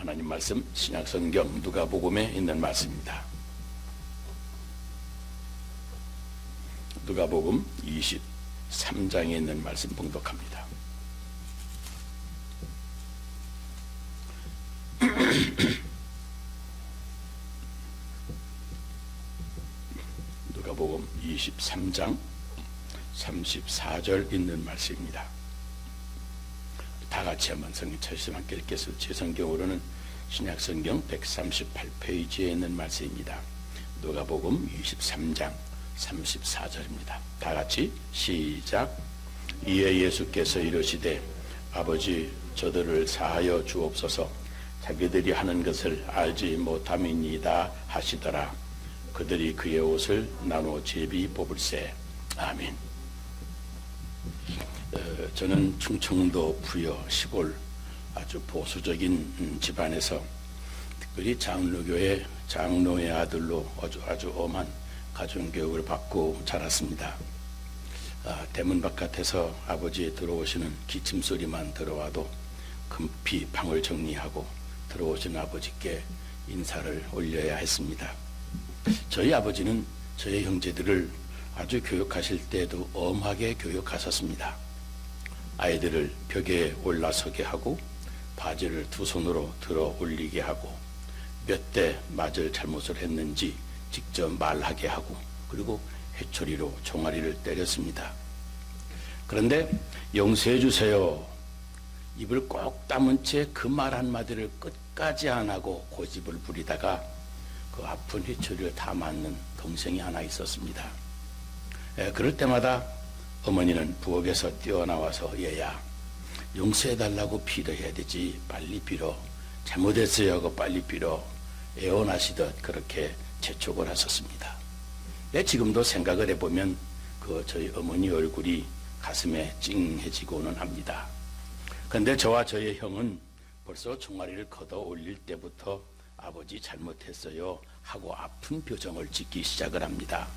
하나님 말씀 신약성경 누가복음에 있는 말씀입니다. 누가복음 23장에 있는 말씀 봉독합니다. 누가복음 23장 34절 있는 말씀입니다. 다 같이 한번 성경 찾으시면 함께 읽겠습니다. 제 성경으로는 신약성경 138페이지에 있는 말씀입니다. 누가복음 23장 34절입니다. 다 같이 시작. 이에 예수께서 이르시되 아버지 저들을 사하여 주옵소서 자기들이 하는 것을 알지 못함이니이다 하시더라. 그들이 그의 옷을 나누어 제비 뽑을세. 아멘. 저는 충청도 부여 시골 아주 보수적인 집안에서 특별히 장로교회 장로의 아들로 아주 엄한 가정교육을 받고 자랐습니다. 대문 바깥에서 아버지 들어오시는 기침소리만 들어와도 금피 방을 정리하고 들어오신 아버지께 인사를 올려야 했습니다. 저희 아버지는 저희 형제들을 아주 교육하실 때도 엄하게 교육하셨습니다. 아이들을 벽에 올라서게 하고 바지를 두 손으로 들어 올리게 하고 몇 대 맞을 잘못을 했는지 직접 말하게 하고 그리고 회초리로 종아리를 때렸습니다. 그런데 용서해 주세요. 입을 꼭 다문 채 그 말 한마디를 끝까지 안 하고 고집을 부리다가 그 아픈 회초리를 다 맞는 동생이 하나 있었습니다. 그럴 때마다 어머니는 부엌에서 뛰어나와서 얘야 용서해달라고 빌어야 되지 빨리 빌어 잘못했어요 하고 빨리 빌어 애원하시듯 그렇게 재촉을 하셨습니다. 지금도 생각을 해보면 저희 어머니 얼굴이 가슴에 찡해지고는 합니다. 그런데 저와 저의 형은 벌써 종아리를 걷어 올릴 때부터 아버지 잘못했어요 하고 아픈 표정을 짓기 시작을 합니다.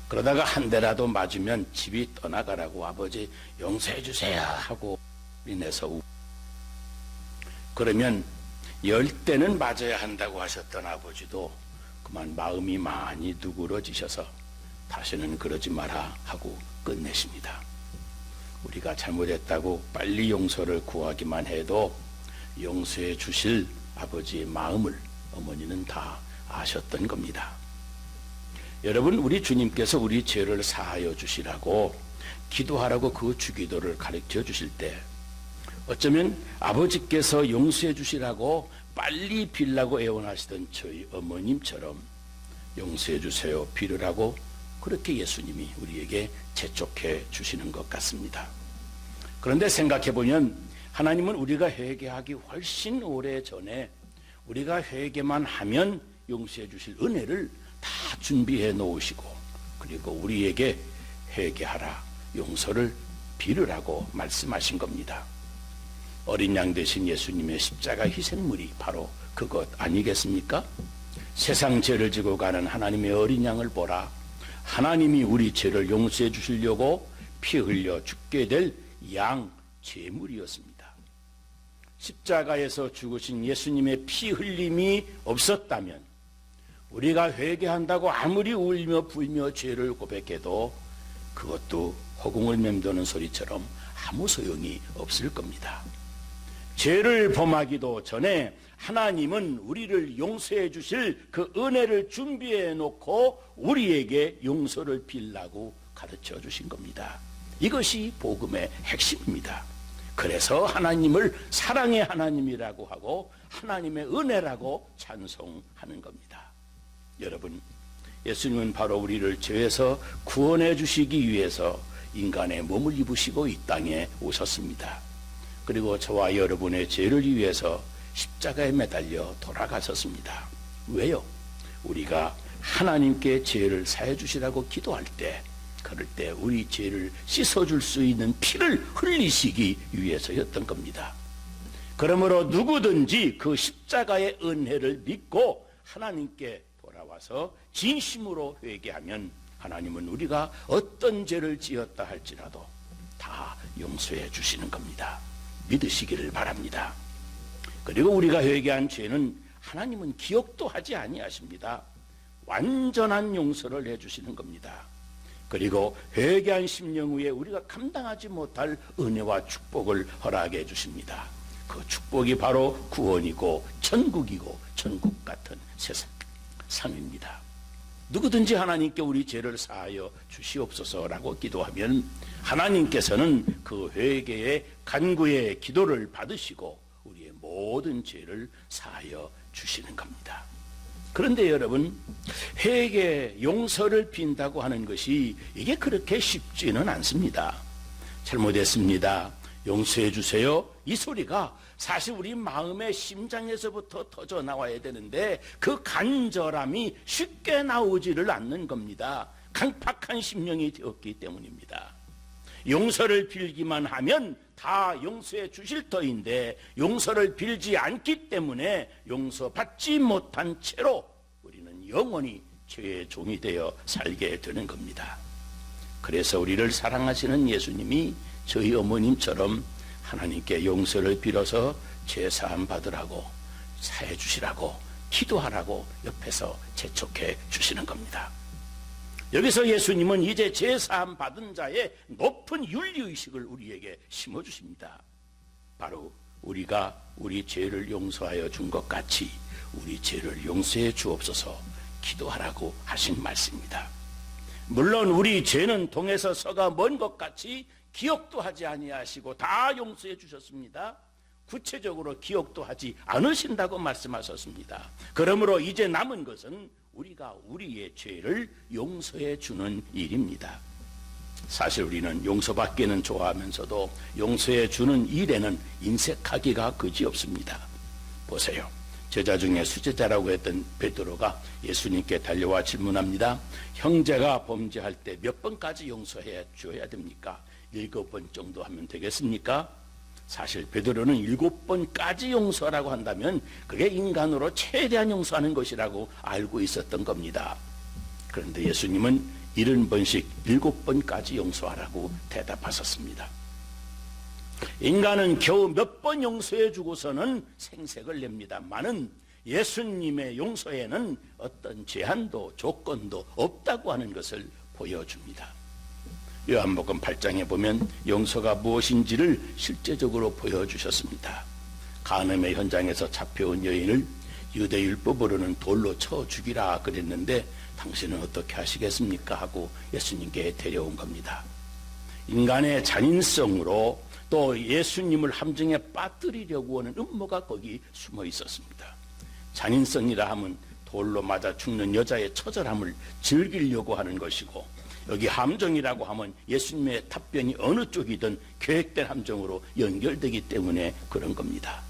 그러다가 한 대라도 맞으면 집이 떠나가라고 아버지 용서해 주세요 하고 인해서 그러면 10대는 맞아야 한다고 하셨던 아버지도 그만 마음이 많이 누그러지셔서 다시는 그러지 마라 하고 끝내십니다. 우리가 잘못했다고 빨리 용서를 구하기만 해도 용서해 주실 아버지의 마음을 어머니는 다 아셨던 겁니다. 여러분, 우리 주님께서 우리 죄를 사하여 주시라고 기도하라고 그 주기도를 가르쳐 주실 때 어쩌면 아버지께서 용서해 주시라고 빨리 빌라고 애원하시던 저희 어머님처럼 용서해 주세요 빌으라고 그렇게 예수님이 우리에게 재촉해 주시는 것 같습니다. 그런데 생각해 보면 하나님은 우리가 회개하기 훨씬 오래 전에 우리가 회개만 하면 용서해 주실 은혜를 다 준비해 놓으시고 그리고 우리에게 회개하라 용서를 빌으라고 말씀하신 겁니다. 어린 양 되신 예수님의 십자가 희생물이 바로 그것 아니겠습니까? 세상 죄를 지고 가는 하나님의 어린 양을 보라. 하나님이 우리 죄를 용서해 주시려고 피 흘려 죽게 될 양 제물이었습니다. 십자가에서 죽으신 예수님의 피 흘림이 없었다면 우리가 회개한다고 아무리 울며 불며 죄를 고백해도 그것도 허공을 맴도는 소리처럼 아무 소용이 없을 겁니다. 죄를 범하기도 전에 하나님은 우리를 용서해 주실 그 은혜를 준비해 놓고 우리에게 용서를 빌라고 가르쳐 주신 겁니다. 이것이 복음의 핵심입니다. 그래서 하나님을 사랑의 하나님이라고 하고 하나님의 은혜라고 찬송하는 겁니다. 여러분, 예수님은 바로 우리를 죄에서 구원해 주시기 위해서 인간의 몸을 입으시고 이 땅에 오셨습니다. 그리고 저와 여러분의 죄를 위해서 십자가에 매달려 돌아가셨습니다. 왜요? 우리가 하나님께 죄를 사해 주시라고 기도할 때 그럴 때 우리 죄를 씻어줄 수 있는 피를 흘리시기 위해서였던 겁니다. 그러므로 누구든지 그 십자가의 은혜를 믿고 하나님께 돌아와서 진심으로 회개하면 하나님은 우리가 어떤 죄를 지었다 할지라도 다 용서해 주시는 겁니다. 믿으시기를 바랍니다. 그리고 우리가 회개한 죄는 하나님은 기억도 하지 아니하십니다. 완전한 용서를 해주시는 겁니다. 그리고 회개한 심령 후에 우리가 감당하지 못할 은혜와 축복을 허락해 주십니다. 그 축복이 바로 구원이고 천국이고 천국 같은 세상입니다. 누구든지 하나님께 우리 죄를 사하여 주시옵소서라고 기도하면 하나님께서는 그 회개의 간구의 기도를 받으시고 우리의 모든 죄를 사하여 주시는 겁니다. 그런데 여러분, 회개, 용서를 빈다고 하는 것이 이게 그렇게 쉽지는 않습니다. 잘못했습니다, 용서해 주세요, 이 소리가 사실 우리 마음의 심장에서부터 터져 나와야 되는데 그 간절함이 쉽게 나오지를 않는 겁니다. 강팍한 심령이 되었기 때문입니다. 용서를 빌기만 하면 다 용서해 주실 터인데 용서를 빌지 않기 때문에 용서받지 못한 채로 우리는 영원히 죄의 종이 되어 살게 되는 겁니다. 그래서 우리를 사랑하시는 예수님이 저희 어머님처럼 하나님께 용서를 빌어서 죄 사함 받으라고, 사해 주시라고, 기도하라고 옆에서 재촉해 주시는 겁니다. 여기서 예수님은 이제 죄 사함 받은 자의 높은 윤리의식을 우리에게 심어주십니다. 바로 우리가 우리 죄를 용서하여 준 것 같이 우리 죄를 용서해 주옵소서 기도하라고 하신 말씀입니다. 물론 우리 죄는 동에서 서가 먼 것 같이 기억도 하지 아니하시고 다 용서해 주셨습니다. 구체적으로 기억도 하지 않으신다고 말씀하셨습니다. 그러므로 이제 남은 것은 우리가 우리의 죄를 용서해 주는 일입니다. 사실 우리는 용서받기는 좋아하면서도 용서해 주는 일에는 인색하기가 그지없습니다. 보세요. 제자 중에 수제자라고 했던 베드로가 예수님께 달려와 질문합니다. 형제가 범죄할 때 몇 번까지 용서해 줘야 됩니까? 7번 정도 하면 되겠습니까? 사실 베드로는 7번까지 용서라고 한다면 그게 인간으로 최대한 용서하는 것이라고 알고 있었던 겁니다. 그런데 예수님은 70번씩 7번까지 용서하라고 대답하셨습니다. 인간은 겨우 몇 번 용서해 주고서는 생색을 냅니다만은 예수님의 용서에는 어떤 제한도 조건도 없다고 하는 것을 보여줍니다. 요한복음 8장에 보면 용서가 무엇인지를 실제적으로 보여주셨습니다. 간음의 현장에서 잡혀온 여인을 유대율법으로는 돌로 쳐 죽이라 그랬는데 당신은 어떻게 하시겠습니까? 하고 예수님께 데려온 겁니다. 인간의 잔인성으로 또 예수님을 함정에 빠뜨리려고 하는 음모가 거기 숨어 있었습니다. 잔인성이라 하면 돌로 맞아 죽는 여자의 처절함을 즐기려고 하는 것이고, 여기 함정이라고 하면 예수님의 답변이 어느 쪽이든 계획된 함정으로 연결되기 때문에 그런 겁니다.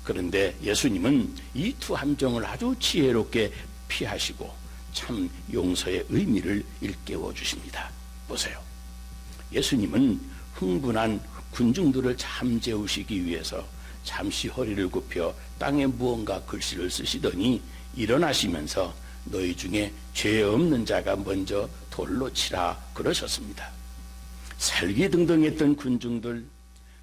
그런데 예수님은 이 두 함정을 아주 지혜롭게 피하시고 참 용서의 의미를 일깨워 주십니다. 보세요. 예수님은 흥분한 군중들을 잠재우시기 위해서 잠시 허리를 굽혀 땅에 무언가 글씨를 쓰시더니 일어나시면서 너희 중에 죄 없는 자가 먼저 돌로 치라 그러셨습니다. 살기등등했던 군중들,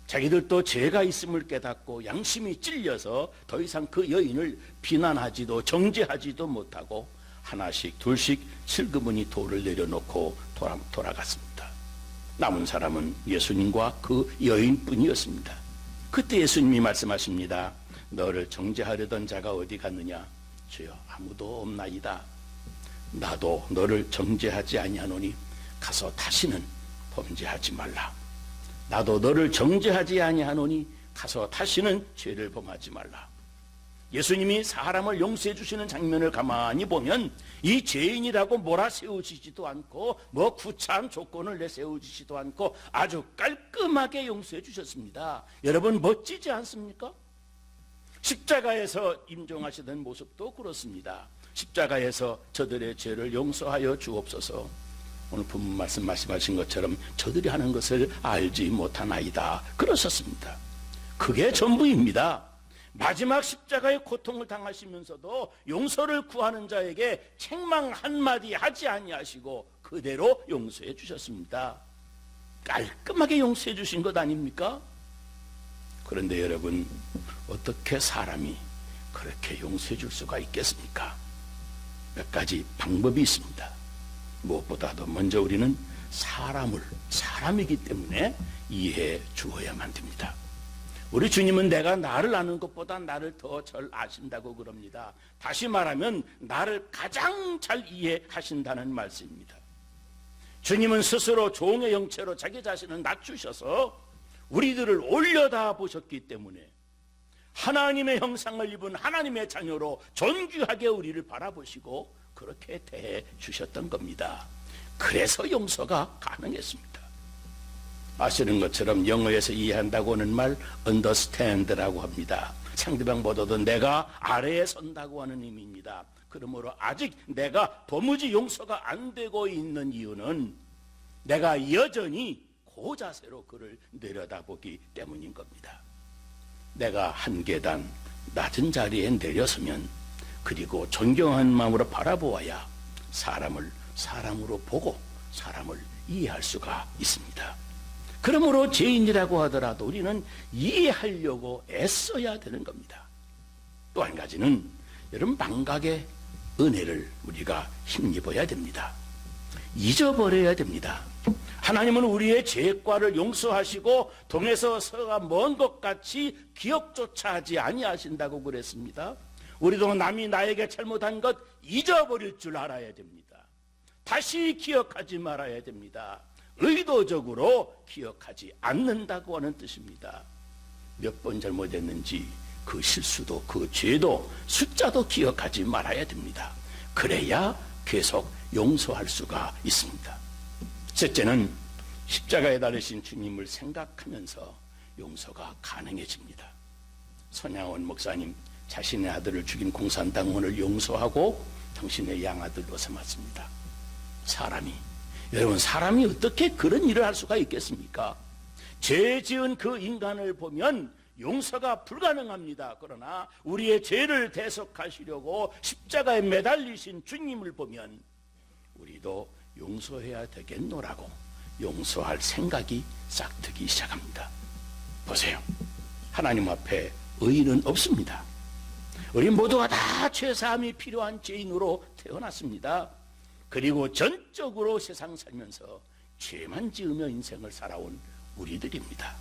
자기들도 죄가 있음을 깨닫고 양심이 찔려서 더 이상 그 여인을 비난하지도 정죄하지도 못하고 하나씩 둘씩 슬그머니 돌을 내려놓고 돌아갔습니다. 남은 사람은 예수님과 그 여인뿐이었습니다. 그때 예수님이 말씀하십니다. 너를 정죄하려던 자가 어디 갔느냐? 주여 아무도 없나이다. 나도 너를 정죄하지 아니하노니 가서 다시는 범죄하지 말라. 나도 너를 정죄하지 아니하노니 가서 다시는 죄를 범하지 말라. 예수님이 사람을 용서해 주시는 장면을 가만히 보면 이 죄인이라고 몰아세우지도 않고 뭐 구차한 조건을 내세우지도 않고 아주 깔끔하게 용서해 주셨습니다. 여러분 멋지지 않습니까? 십자가에서 임종하시던 모습도 그렇습니다. 십자가에서 저들의 죄를 용서하여 주옵소서. 오늘 본문 말씀하신 것처럼 저들이 하는 것을 알지 못하나이다 그러셨습니다. 그게 전부입니다. 마지막 십자가의 고통을 당하시면서도 용서를 구하는 자에게 책망 한마디 하지 아니하시고 그대로 용서해 주셨습니다. 깔끔하게 용서해 주신 것 아닙니까? 그런데 여러분, 어떻게 사람이 그렇게 용서해 줄 수가 있겠습니까? 몇 가지 방법이 있습니다. 무엇보다도 먼저 우리는 사람이기 때문에 이해해 주어야만 됩니다. 우리 주님은 내가 나를 아는 것보다 나를 더 잘 아신다고 그럽니다. 다시 말하면 나를 가장 잘 이해하신다는 말씀입니다. 주님은 스스로 종의 형체로 자기 자신을 낮추셔서 우리들을 올려다 보셨기 때문에 하나님의 형상을 입은 하나님의 자녀로 존귀하게 우리를 바라보시고 그렇게 대해 주셨던 겁니다. 그래서 용서가 가능했습니다. 아시는 것처럼 영어에서 이해한다고 하는 말 understand라고 합니다. 상대방보다도 내가 아래에 선다고 하는 의미입니다. 그러므로 아직 내가 도무지 용서가 안 되고 있는 이유는 내가 여전히 그 자세로 그를 내려다보기 때문인 겁니다. 내가 한 계단 낮은 자리에 내려서면 그리고 존경하는 마음으로 바라보아야 사람을 사람으로 보고 사람을 이해할 수가 있습니다. 그러므로 죄인이라고 하더라도 우리는 이해하려고 애써야 되는 겁니다. 또 한 가지는 여러분 망각의 은혜를 우리가 힘입어야 됩니다. 잊어버려야 됩니다. 하나님은 우리의 죄과를 용서하시고 동에서 서가 먼 것 같이 기억조차 하지 아니하신다고 그랬습니다. 우리도 남이 나에게 잘못한 것 잊어버릴 줄 알아야 됩니다. 다시 기억하지 말아야 됩니다. 의도적으로 기억하지 않는다고 하는 뜻입니다. 몇 번 잘못했는지 그 실수도 그 죄도 숫자도 기억하지 말아야 됩니다. 그래야 계속 용서할 수가 있습니다. 셋째는 십자가에 달리신 주님을 생각하면서 용서가 가능해집니다. 손양원 목사님 자신의 아들을 죽인 공산당원을 용서하고 당신의 양아들로 삼았습니다. 여러분 사람이 어떻게 그런 일을 할 수가 있겠습니까? 죄 지은 그 인간을 보면 용서가 불가능합니다. 그러나 우리의 죄를 대속하시려고 십자가에 매달리신 주님을 보면 우리도 용서해야 되겠노라고 용서할 생각이 싹트기 시작합니다. 보세요. 하나님 앞에 의인은 없습니다. 우리 모두가 다 죄사함이 필요한 죄인으로 태어났습니다. 그리고 전적으로 세상 살면서 죄만 지으며 인생을 살아온 우리들입니다.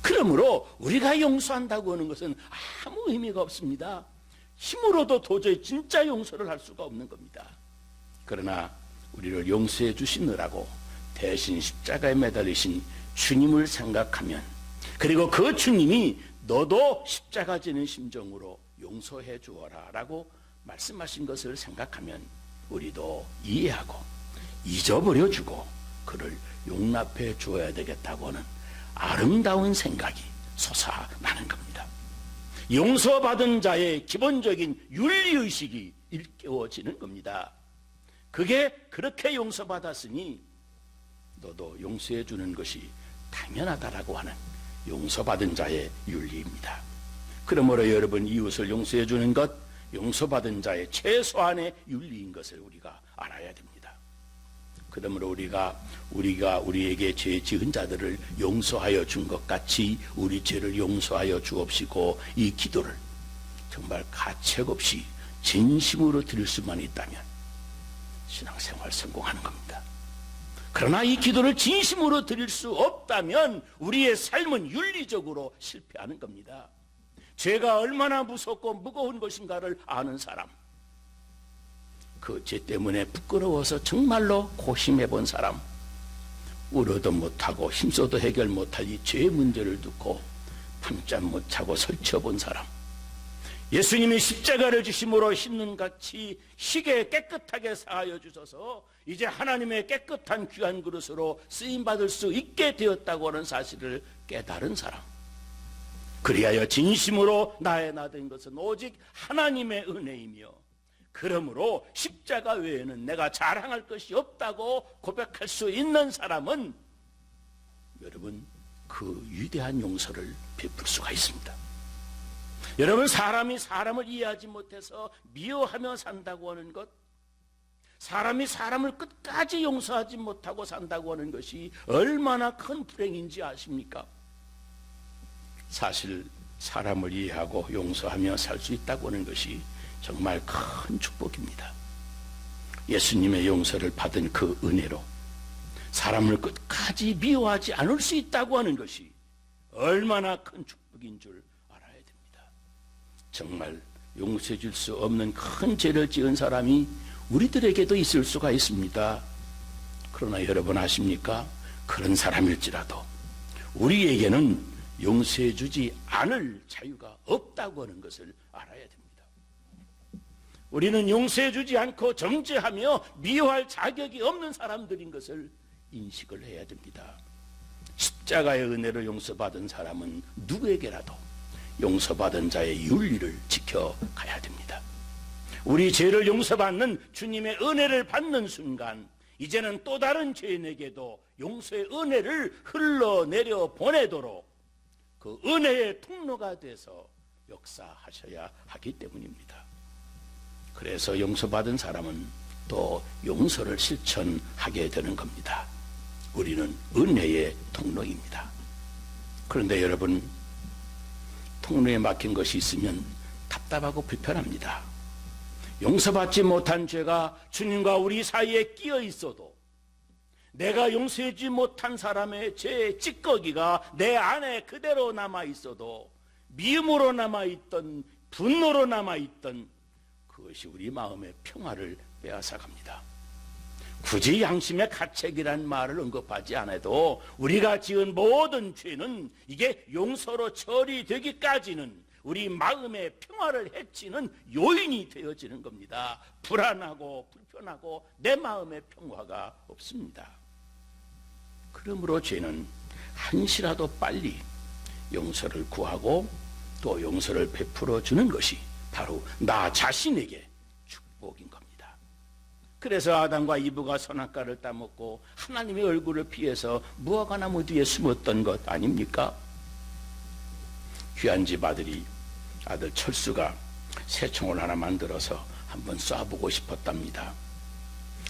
그러므로 우리가 용서한다고 하는 것은 아무 의미가 없습니다. 힘으로도 도저히 진짜 용서를 할 수가 없는 겁니다. 그러나 우리를 용서해 주시느라고 대신 십자가에 매달리신 주님을 생각하면, 그리고 그 주님이 너도 십자가 지는 심정으로 용서해 주어라 라고 말씀하신 것을 생각하면 우리도 이해하고 잊어버려 주고 그를 용납해 주어야 되겠다고 하는 아름다운 생각이 솟아나는 겁니다. 용서받은 자의 기본적인 윤리의식이 일깨워지는 겁니다. 그게 그렇게 용서받았으니 너도 용서해 주는 것이 당연하다라고 하는 용서받은 자의 윤리입니다. 그러므로 여러분, 이웃을 용서해 주는 것, 용서받은 자의 최소한의 윤리인 것을 우리가 알아야 됩니다. 그러므로 우리가 우리에게 죄 지은 자들을 용서하여 준 것 같이 우리 죄를 용서하여 주옵시고, 이 기도를 정말 가책 없이 진심으로 드릴 수만 있다면 신앙생활 성공하는 겁니다. 그러나 이 기도를 진심으로 드릴 수 없다면 우리의 삶은 윤리적으로 실패하는 겁니다. 죄가 얼마나 무섭고 무거운 것인가를 아는 사람, 그 죄 때문에 부끄러워서 정말로 고심해 본 사람, 울어도 못하고 힘써도 해결 못할 이 죄의 문제를 듣고 밤잠 못 자고 설쳐 본 사람, 예수님이 십자가를 지심으로 흰눈같이 희게 깨끗하게 사하여 주셔서 이제 하나님의 깨끗한 귀한 그릇으로 쓰임받을 수 있게 되었다고 하는 사실을 깨달은 사람, 그리하여 진심으로 나의 나 된 것은 오직 하나님의 은혜이며, 그러므로 십자가 외에는 내가 자랑할 것이 없다고 고백할 수 있는 사람은 여러분, 그 위대한 용서를 베풀 수가 있습니다. 여러분, 사람이 사람을 이해하지 못해서 미워하며 산다고 하는 것, 사람이 사람을 끝까지 용서하지 못하고 산다고 하는 것이 얼마나 큰 불행인지 아십니까? 사실 사람을 이해하고 용서하며 살 수 있다고 하는 것이 정말 큰 축복입니다. 예수님의 용서를 받은 그 은혜로 사람을 끝까지 미워하지 않을 수 있다고 하는 것이 얼마나 큰 축복인 줄 알아야 됩니다. 정말 용서해 줄 수 없는 큰 죄를 지은 사람이 우리들에게도 있을 수가 있습니다. 그러나 여러분 아십니까? 그런 사람일지라도 우리에게는 용서해 주지 않을 자유가 없다고 하는 것을 알아야 됩니다. 우리는 용서해 주지 않고 정죄하며 미워할 자격이 없는 사람들인 것을 인식을 해야 됩니다. 십자가의 은혜로 용서받은 사람은 누구에게라도 용서받은 자의 윤리를 지켜가야 됩니다. 우리 죄를 용서받는 주님의 은혜를 받는 순간 이제는 또 다른 죄인에게도 용서의 은혜를 흘러내려 보내도록 그 은혜의 통로가 돼서 역사하셔야 하기 때문입니다. 그래서 용서받은 사람은 또 용서를 실천하게 되는 겁니다. 우리는 은혜의 통로입니다. 그런데 여러분, 통로에 막힌 것이 있으면 답답하고 불편합니다. 용서받지 못한 죄가 주님과 우리 사이에 끼어 있어도, 내가 용서하지 못한 사람의 죄의 찌꺼기가 내 안에 그대로 남아 있어도, 미움으로 남아있던, 분노로 남아있던 그것이 우리 마음의 평화를 빼앗아갑니다. 굳이 양심의 가책이란 말을 언급하지 않아도 우리가 지은 모든 죄는 이게 용서로 처리되기까지는 우리 마음의 평화를 해치는 요인이 되어지는 겁니다. 불안하고 불편하고 내 마음의 평화가 없습니다. 그러므로 죄는 한시라도 빨리 용서를 구하고 또 용서를 베풀어 주는 것이 바로 나 자신에게 축복인 겁니다. 그래서 아담과 이브가 선악과를 따먹고 하나님의 얼굴을 피해서 무화과 나무 뒤에 숨었던 것 아닙니까? 귀한 집 아들 철수가 새총을 하나 만들어서 한번 쏴보고 싶었답니다.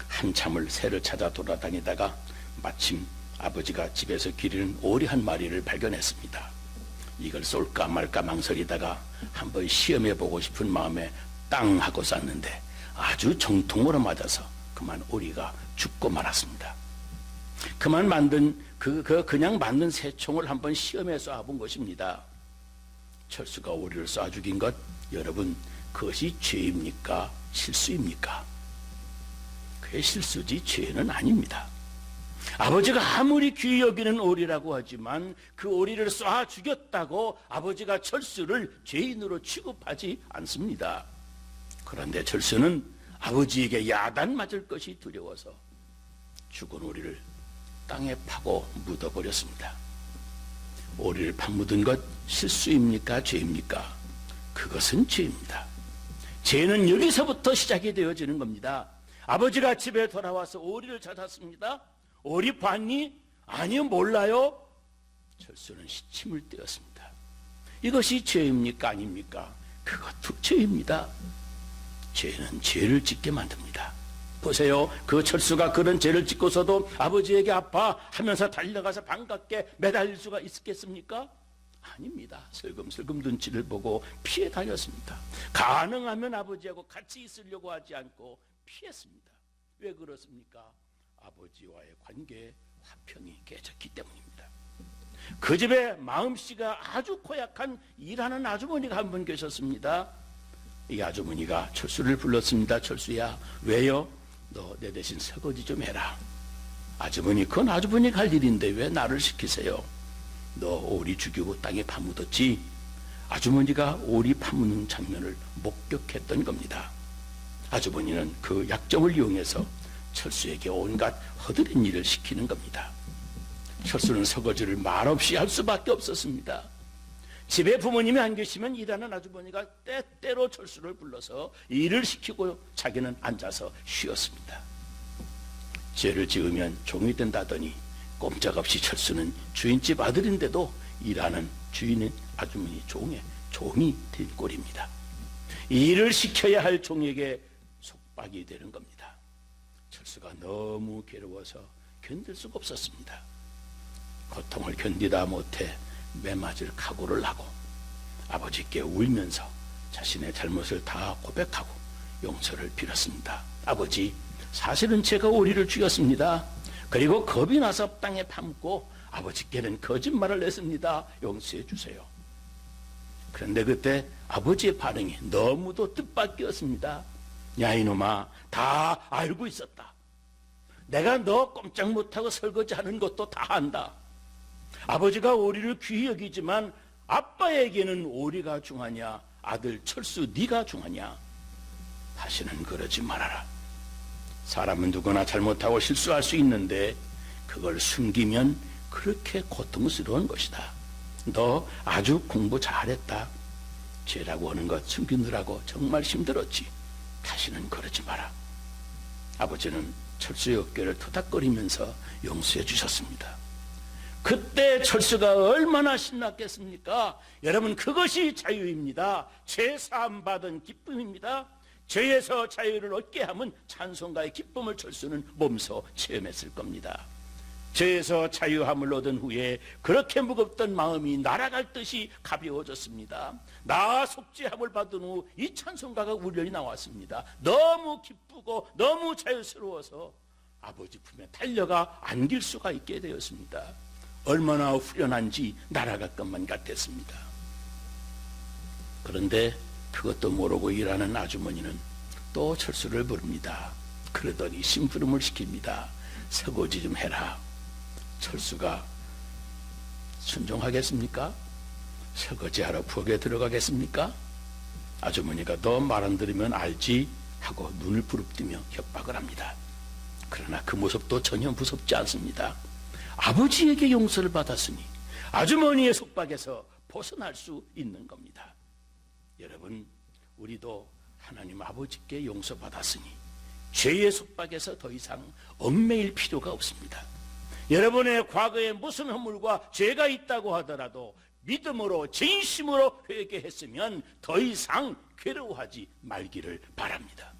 한참을 새를 찾아 돌아다니다가 마침 아버지가 집에서 기르는 오리 한 마리를 발견했습니다. 이걸 쏠까 말까 망설이다가 한번 시험해보고 싶은 마음에 땅 하고 쐈는데 아주 정통으로 맞아서 그만 오리가 죽고 말았습니다. 그냥 만든 새총을 한번 시험해 쏴본 것입니다. 철수가 오리를 쏴 죽인 것, 여러분, 그것이 죄입니까? 실수입니까? 그게 실수지 죄는 아닙니다. 아버지가 아무리 귀히 여기는 오리라고 하지만 그 오리를 쏴 죽였다고 아버지가 철수를 죄인으로 취급하지 않습니다. 그런데 철수는 아버지에게 야단 맞을 것이 두려워서 죽은 오리를 땅에 파고 묻어버렸습니다. 오리를 파묻은 것 실수입니까? 죄입니까? 그것은 죄입니다. 죄는 여기서부터 시작이 되어지는 겁니다. 아버지가 집에 돌아와서 오리를 찾았습니다. 오리 봤니? 아니요, 몰라요. 철수는 시침을 떼었습니다. 이것이 죄입니까? 아닙니까? 그것도 죄입니다. 죄는 죄를 짓게 만듭니다. 보세요. 그 철수가 그런 죄를 짓고서도 아버지에게 아파 하면서 달려가서 반갑게 매달릴 수가 있었겠습니까? 아닙니다. 슬금슬금 눈치를 보고 피해 다녔습니다. 가능하면 아버지하고 같이 있으려고 하지 않고 피했습니다. 왜 그렇습니까? 아버지와의 관계에 화평이 깨졌기 때문입니다. 그 집에 마음씨가 아주 고약한 일하는 아주머니가 한 분 계셨습니다. 이 아주머니가 철수를 불렀습니다. 철수야, 왜요? 너 내 대신 설거지 좀 해라. 아주머니, 그건 아주머니가 할 일인데 왜 나를 시키세요? 너 오리 죽이고 땅에 파묻었지? 아주머니가 오리 파묻는 장면을 목격했던 겁니다. 아주머니는 그 약점을 이용해서 철수에게 온갖 허드렛 일을 시키는 겁니다. 철수는 설거지를 말없이 할 수밖에 없었습니다. 집에 부모님이 안 계시면 일하는 아주머니가 때때로 철수를 불러서 일을 시키고 자기는 앉아서 쉬었습니다. 죄를 지으면 종이 된다더니 꼼짝없이 철수는 주인집 아들인데도 일하는 주인의 아주머니 종이 된 꼴입니다. 일을 시켜야 할 종에게 속박이 되는 겁니다. 철수가 너무 괴로워서 견딜 수가 없었습니다. 고통을 견디다 못해 매맞을 각오를 하고 아버지께 울면서 자신의 잘못을 다 고백하고 용서를 빌었습니다. 아버지, 사실은 제가 오리를 죽였습니다. 그리고 겁이 나서 땅에 파묻고 아버지께는 거짓말을 했습니다. 용서해 주세요. 그런데 그때 아버지의 반응이 너무도 뜻밖이었습니다. 야, 이놈아, 다 알고 있었다. 내가 너 꼼짝 못하고 설거지하는 것도 다 안다. 아버지가 오리를 귀히 여기지만 아빠에게는 오리가 중하냐, 아들 철수 네가 중하냐. 다시는 그러지 말아라. 사람은 누구나 잘못하고 실수할 수 있는데 그걸 숨기면 그렇게 고통스러운 것이다. 너 아주 공부 잘했다. 죄라고 하는 것 숨기느라고 정말 힘들었지. 다시는 그러지 마라. 아버지는 철수의 어깨를 토닥거리면서 용서해 주셨습니다. 그때 철수가 얼마나 신났겠습니까? 여러분, 그것이 자유입니다. 죄 사함 받은 기쁨입니다. 죄에서 자유를 얻게 하면 찬송가의 기쁨을 철수는 몸소 체험했을 겁니다. 죄에서 자유함을 얻은 후에 그렇게 무겁던 마음이 날아갈 듯이 가벼워졌습니다. 나 속죄함을 받은 후 이 찬송가가 우연히 나왔습니다. 너무 기쁘고 너무 자유스러워서 아버지 품에 달려가 안길 수가 있게 되었습니다. 얼마나 후련한지 날아갈 것만 같았습니다. 그런데 그것도 모르고 일하는 아주머니는 또 철수를 부릅니다. 그러더니 심부름을 시킵니다. 설거지 좀 해라. 철수가 순종하겠습니까? 설거지하러 부엌에 들어가겠습니까? 아주머니가 너 말 안 들으면 알지 하고 눈을 부릅뜨며 협박을 합니다. 그러나 그 모습도 전혀 무섭지 않습니다. 아버지에게 용서를 받았으니 아주머니의 속박에서 벗어날 수 있는 겁니다. 여러분, 우리도 하나님 아버지께 용서받았으니 죄의 속박에서 더 이상 얽매일 필요가 없습니다. 여러분의 과거에 무슨 허물과 죄가 있다고 하더라도 믿음으로 진심으로 회개했으면 더 이상 괴로워하지 말기를 바랍니다.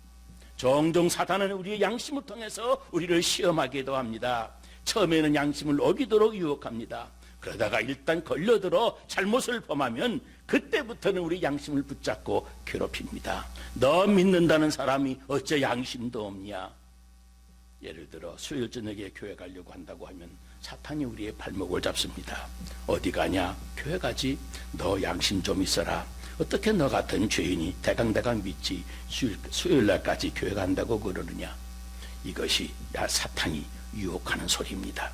종종 사탄은 우리의 양심을 통해서 우리를 시험하기도 합니다. 처음에는 양심을 어기도록 유혹합니다. 그러다가 일단 걸려들어 잘못을 범하면 그때부터는 우리 양심을 붙잡고 괴롭힙니다. 너 믿는다는 사람이 어째 양심도 없냐? 예를 들어 수요일 저녁에 교회 가려고 한다고 하면 사탄이 우리의 발목을 잡습니다. 어디 가냐? 교회 가지. 너 양심 좀 있어라. 어떻게 너 같은 죄인이 대강대강 믿지 수요일 날까지 교회 간다고 그러느냐? 이것이 사탄이 유혹하는 소리입니다.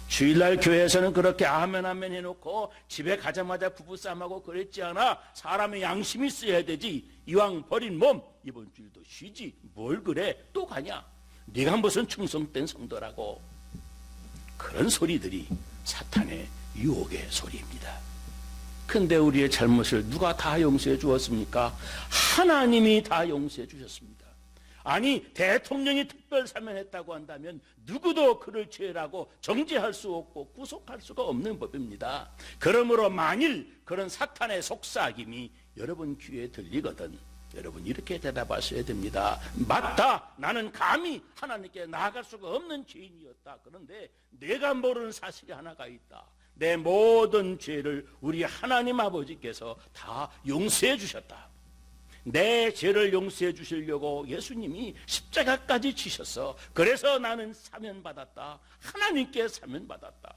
주일날 교회에서는 그렇게 아멘 아멘 해놓고 집에 가자마자 부부싸움하고 그랬지 않아? 사람의 양심이 있어야 되지. 이왕 버린 몸 이번 주일도 쉬지. 뭘 그래? 또 가냐? 네가 무슨 충성된 성도라고. 그런 소리들이 사탄의 유혹의 소리입니다. 근데 우리의 잘못을 누가 다 용서해 주었습니까? 하나님이 다 용서해 주셨습니다. 아니, 대통령이 특별 사면했다고 한다면 누구도 그를 죄라고 정죄할 수 없고 구속할 수가 없는 법입니다. 그러므로 만일 그런 사탄의 속삭임이 여러분 귀에 들리거든 여러분 이렇게 대답하셔야 됩니다. 맞다, 나는 감히 하나님께 나아갈 수가 없는 죄인이었다. 그런데 내가 모르는 사실이 하나가 있다. 내 모든 죄를 우리 하나님 아버지께서 다 용서해 주셨다. 내 죄를 용서해 주시려고 예수님이 십자가까지 지셨어. 그래서 나는 사면받았다. 하나님께 사면받았다.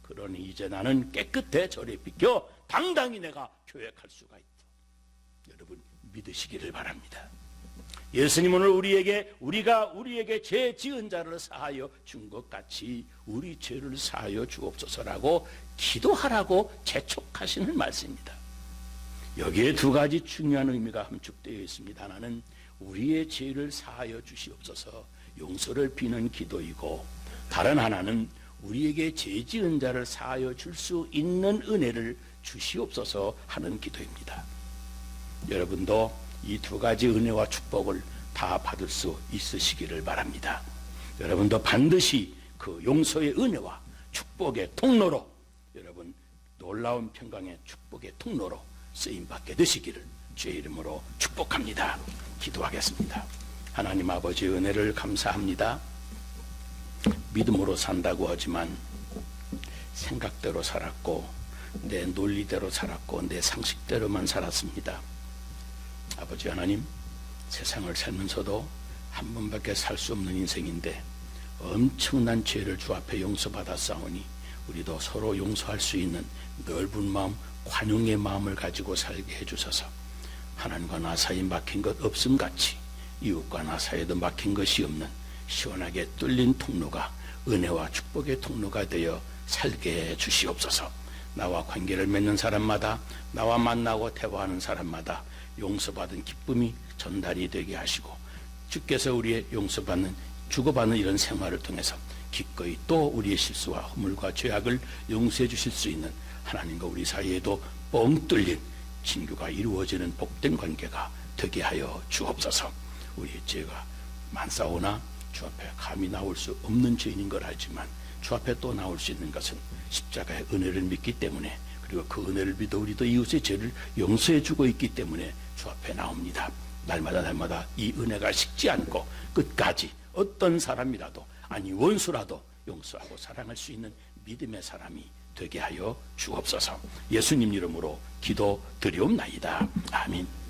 그러니 이제 나는 깨끗해 절에 비켜 당당히 내가 교회 갈 수가 있다. 여러분 믿으시기를 바랍니다. 예수님은 오늘 우리에게 죄 지은 자를 사하여 준 것 같이 우리 죄를 사하여 주옵소서라고 기도하라고 재촉하시는 말씀입니다. 여기에 두 가지 중요한 의미가 함축되어 있습니다. 하나는 우리의 죄를 사하여 주시옵소서 용서를 비는 기도이고, 다른 하나는 우리에게 죄 지은 자를 사하여 줄 수 있는 은혜를 주시옵소서 하는 기도입니다. 여러분도 이 두 가지 은혜와 축복을 다 받을 수 있으시기를 바랍니다. 여러분도 반드시 그 용서의 은혜와 축복의 통로로, 여러분 놀라운 평강의 축복의 통로로 쓰임받게 되시기를 주의 이름으로 축복합니다. 기도하겠습니다. 하나님 아버지의 은혜를 감사합니다. 믿음으로 산다고 하지만 생각대로 살았고 내 논리대로 살았고 내 상식대로만 살았습니다. 아버지 하나님, 세상을 살면서도 한 번밖에 살 수 없는 인생인데 엄청난 죄를 주 앞에 용서받았사오니 우리도 서로 용서할 수 있는 넓은 마음, 관용의 마음을 가지고 살게 해주셔서 하나님과 나 사이 막힌 것 없음같이 이웃과 나 사이에도 막힌 것이 없는 시원하게 뚫린 통로가 은혜와 축복의 통로가 되어 살게 해 주시옵소서. 나와 관계를 맺는 사람마다, 나와 만나고 대화하는 사람마다 용서받은 기쁨이 전달이 되게 하시고, 주께서 우리의 용서받는, 주고받는 이런 생활을 통해서 기꺼이 또 우리의 실수와 허물과 죄악을 용서해 주실 수 있는 하나님과 우리 사이에도 뻥 뚫린 진교가 이루어지는 복된 관계가 되게 하여 주옵소서. 우리의 죄가 많사오나 주 앞에 감히 나올 수 없는 죄인인 걸 알지만 주 앞에 또 나올 수 있는 것은 십자가의 은혜를 믿기 때문에, 그리고 그 은혜를 믿어 우리도 이웃의 죄를 용서해 주고 있기 때문에 주 앞에 나옵니다. 날마다 이 은혜가 식지 않고 끝까지 어떤 사람이라도, 아니 원수라도 용서하고 사랑할 수 있는 믿음의 사람이 되게 하여 주옵소서. 예수님 이름으로 기도드리옵나이다. 아멘.